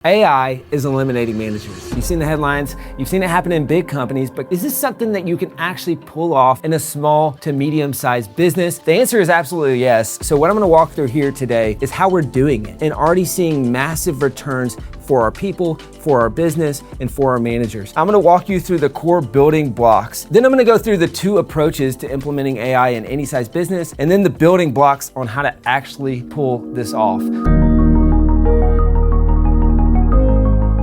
AI is eliminating managers. You've seen the headlines, you've seen it happen in big companies, but is this something that you can actually pull off in a small to medium-sized business? The answer is absolutely yes. So what I'm gonna walk through here today is how we're doing it and already seeing massive returns for our people, for our business, and for our managers. I'm gonna walk you through the core building blocks. Then I'm gonna go through the 2 approaches to implementing AI in any size business, and then the building blocks on how to actually pull this off.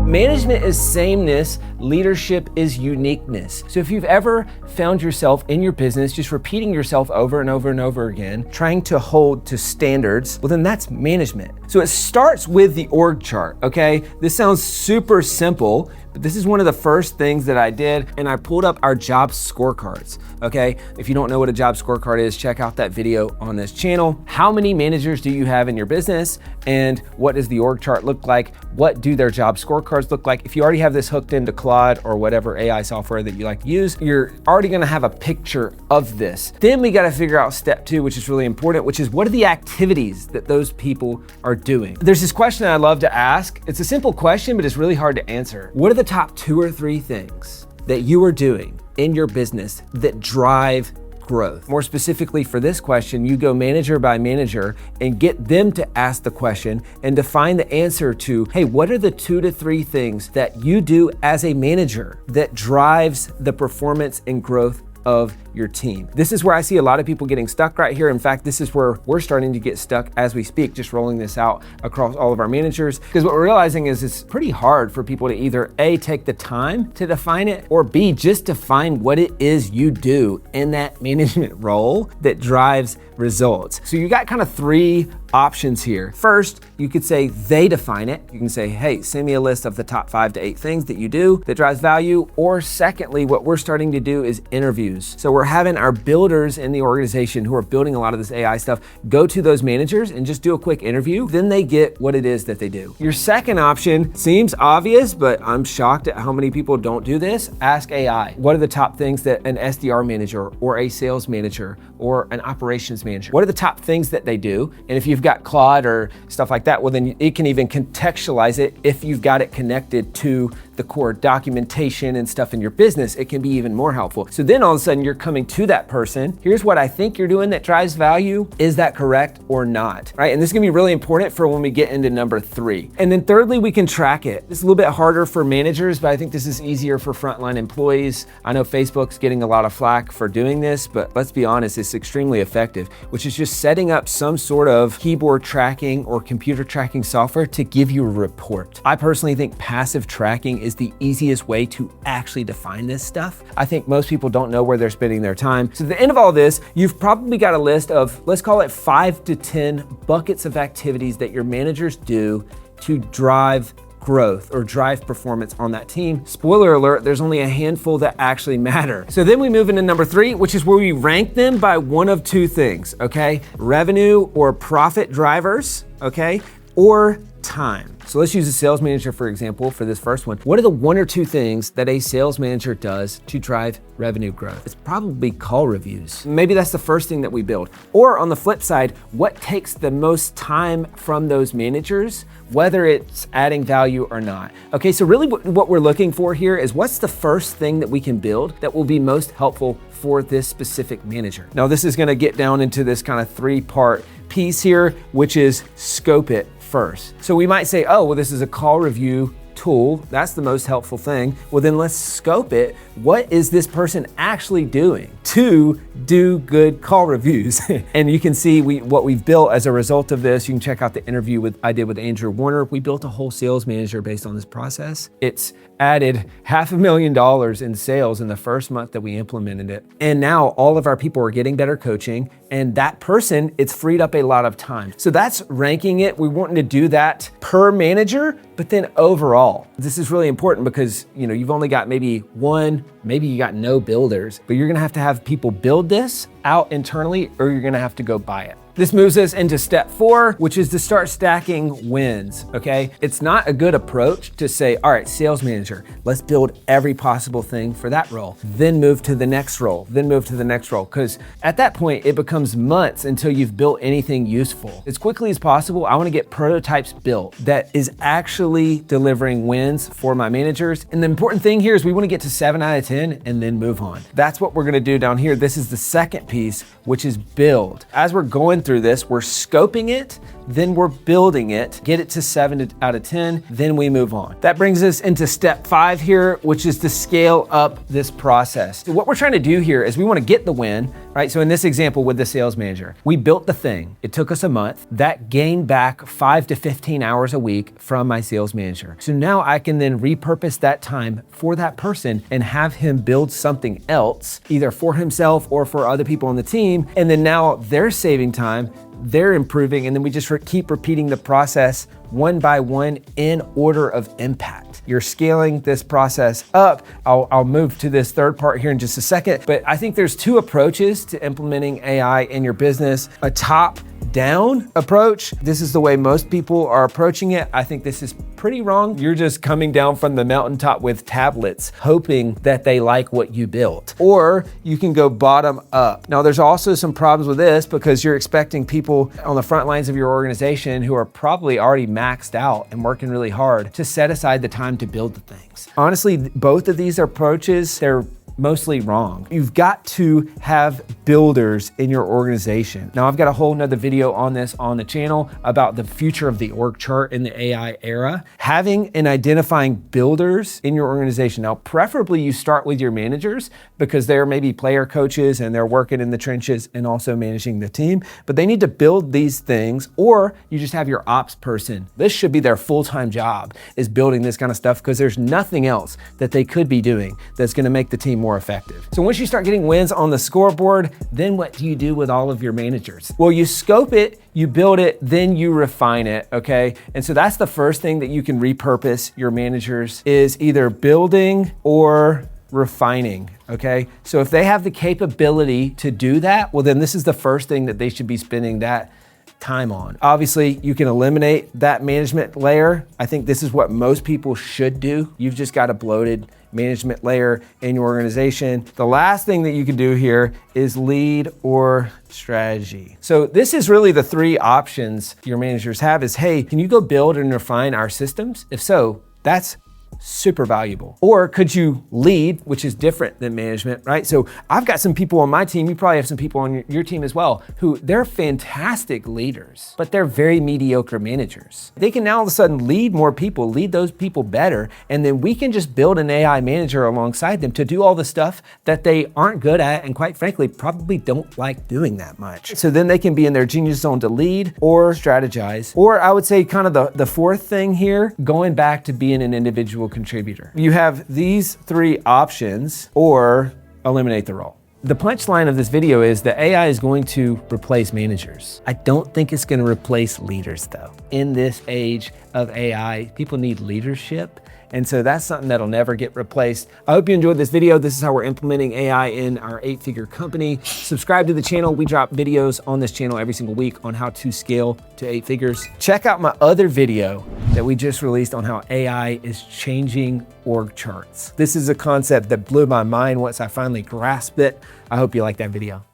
Management is sameness, leadership is uniqueness. So if you've ever found yourself in your business just repeating yourself over and over and over again, trying to hold to standards, well then that's management. So it starts with the org chart, okay? This sounds super simple, but this is one of the first things that I did, and I pulled up our job scorecards, okay? If you don't know what a job scorecard is, check out that video on this channel. How many managers do you have in your business, and what does the org chart look like? What do their job scorecards look like? If you already have this hooked into Claude or whatever AI software that you like to use, you're already gonna have a picture of this. Then we gotta figure out step 2, which is really important, which is what are the activities that those people are doing? There's this question that I love to ask. It's a simple question, but it's really hard to answer. What are the top 2 or 3 things that you are doing in your business that drive growth? More specifically for this question, you go manager by manager and get them to ask the question and define the answer to, hey, what are the 2 to 3 things that you do as a manager that drives the performance and growth of your team? This is where I see a lot of people getting stuck right here. In fact, this is where we're starting to get stuck as we speak, just rolling this out across all of our managers. Because what we're realizing is it's pretty hard for people to either A, take the time to define it, or B, just define what it is you do in that management role that drives results. So you got kind of 3 options here. First, you could say they define it. You can say, hey, send me a list of the top 5 to 8 things that you do that drives value. Or secondly, what we're starting to do is interviews. So we're having our builders in the organization who are building a lot of this AI stuff go to those managers and just do a quick interview. Then they get what it is that they do. Your second option seems obvious, but I'm shocked at how many people don't do this. Ask AI. What are the top things that an SDR manager or a sales manager or an operations manager, what are the top things that they do? And if you've got Claude or stuff like that, well then it can even contextualize it. If you've got it connected to the core documentation and stuff in your business, it can be even more helpful. So then all of a sudden you're coming to that person. Here's what I think you're doing that drives value. Is that correct or not? Right? And this is gonna be really important for when we get into number 3. And then thirdly, we can track it. It's a little bit harder for managers, but I think this is easier for frontline employees. I know Facebook's getting a lot of flack for doing this, but let's be honest, it's extremely effective, which is just setting up some sort of keyboard tracking or computer tracking software to give you a report. I personally think passive tracking is the easiest way to actually define this stuff. I think most people don't know where they're spending their time. So at the end of all this, you've probably got a list of, let's call it 5 to 10 buckets of activities that your managers do to drive growth or drive performance on that team. Spoiler alert, there's only a handful that actually matter. So then we move into number 3, which is where we rank them by one of 2 things, okay? Revenue or profit drivers, okay? Or time. So let's use a sales manager, for example, for this first one. What are the 1 or 2 things that a sales manager does to drive revenue growth? It's probably call reviews. Maybe that's the first thing that we build. Or on the flip side, what takes the most time from those managers, whether it's adding value or not? Okay, so really what we're looking for here is what's the first thing that we can build that will be most helpful for this specific manager? Now this is gonna get down into this kind of 3-part piece here, which is scope it first. So we might say, oh, well, this is a call review tool. That's the most helpful thing. Well, then let's scope it. What is this person actually doing to do good call reviews? And you can see what we've built as a result of this. You can check out the interview I did with Andrew Warner. We built a whole sales manager based on this process. It's added $500,000 in sales in the first month that we implemented it. And now all of our people are getting better coaching, and that person, it's freed up a lot of time. So that's ranking it. We wanting to do that per manager, but then overall. This is really important because you've only got maybe 1, maybe you got no builders, but you're gonna have to have people build this out internally, or you're gonna have to go buy it. This moves us into step 4, which is to start stacking wins, okay? It's not a good approach to say, all right, sales manager, let's build every possible thing for that role, then move to the next role, then move to the next role, because at that point, it becomes months until you've built anything useful. As quickly as possible, I wanna get prototypes built that is actually delivering wins for my managers. And the important thing here is we wanna get to 7 out of 10 and then move on. That's what we're gonna do down here. This is the second piece, which is build. As we're going through this, we're scoping it, then we're building it, get it to 7 out of 10, then we move on. That brings us into step 5 here, which is to scale up this process. So what we're trying to do here is we wanna get the win, right? So in this example with the sales manager, we built the thing. It took us a month. That gained back 5 to 15 hours a week from my sales manager. So now I can then repurpose that time for that person and have him build something else, either for himself or for other people on the team. And then now they're saving time, they're improving, and then we just keep repeating the process one by one in order of impact. You're scaling this process up. I'll move to this third part here in just a second, but I think there's 2 approaches to implementing AI in your business. A top-down approach. This is the way most people are approaching it. I think this is pretty wrong. You're just coming down from the mountaintop with tablets, hoping that they like what you built. Or you can go bottom up. Now, there's also some problems with this because you're expecting people on the front lines of your organization who are probably already maxed out and working really hard to set aside the time to build the things. Honestly, both of these approaches, they're mostly wrong. You've got to have builders in your organization. Now, I've got a whole nother video on this on the channel about the future of the org chart in the AI era. Having and identifying builders in your organization. Now, preferably you start with your managers because they're maybe player coaches and they're working in the trenches and also managing the team, but they need to build these things, or you just have your ops person. This should be their full-time job, is building this kind of stuff, because there's nothing else that they could be doing that's gonna make the team more effective. So once you start getting wins on the scoreboard, then what do you do with all of your managers? Well, you scope it, you build it, then you refine it, okay? And so that's the first thing that you can repurpose your managers, is either building or refining, okay? So if they have the capability to do that, well, then this is the first thing that they should be spending that time on. Obviously, you can eliminate that management layer. I think this is what most people should do. You've just got a bloated management layer in your organization. The last thing that you can do here is lead or strategy. So this is really the 3 options your managers have is, hey, can you go build and refine our systems? If so, that's super valuable. Or could you lead, which is different than management, right? So I've got some people on my team, you probably have some people on your team as well, who they're fantastic leaders, but they're very mediocre managers. They can now all of a sudden lead more people, lead those people better, and then we can just build an AI manager alongside them to do all the stuff that they aren't good at and, quite frankly, probably don't like doing that much. So then they can be in their genius zone to lead or strategize. Or I would say kind of the fourth thing here, going back to being an individual contributor. You have these 3 options, or eliminate the role. The punchline of this video is that AI is going to replace managers. I don't think it's going to replace leaders, though. In this age of AI, people need leadership. And so that's something that'll never get replaced. I hope you enjoyed this video. This is how we're implementing AI in our 8-figure company. Subscribe to the channel. We drop videos on this channel every single week on how to scale to 8 figures. Check out my other video that we just released on how AI is changing org charts. This is a concept that blew my mind once I finally grasped it. I hope you like that video.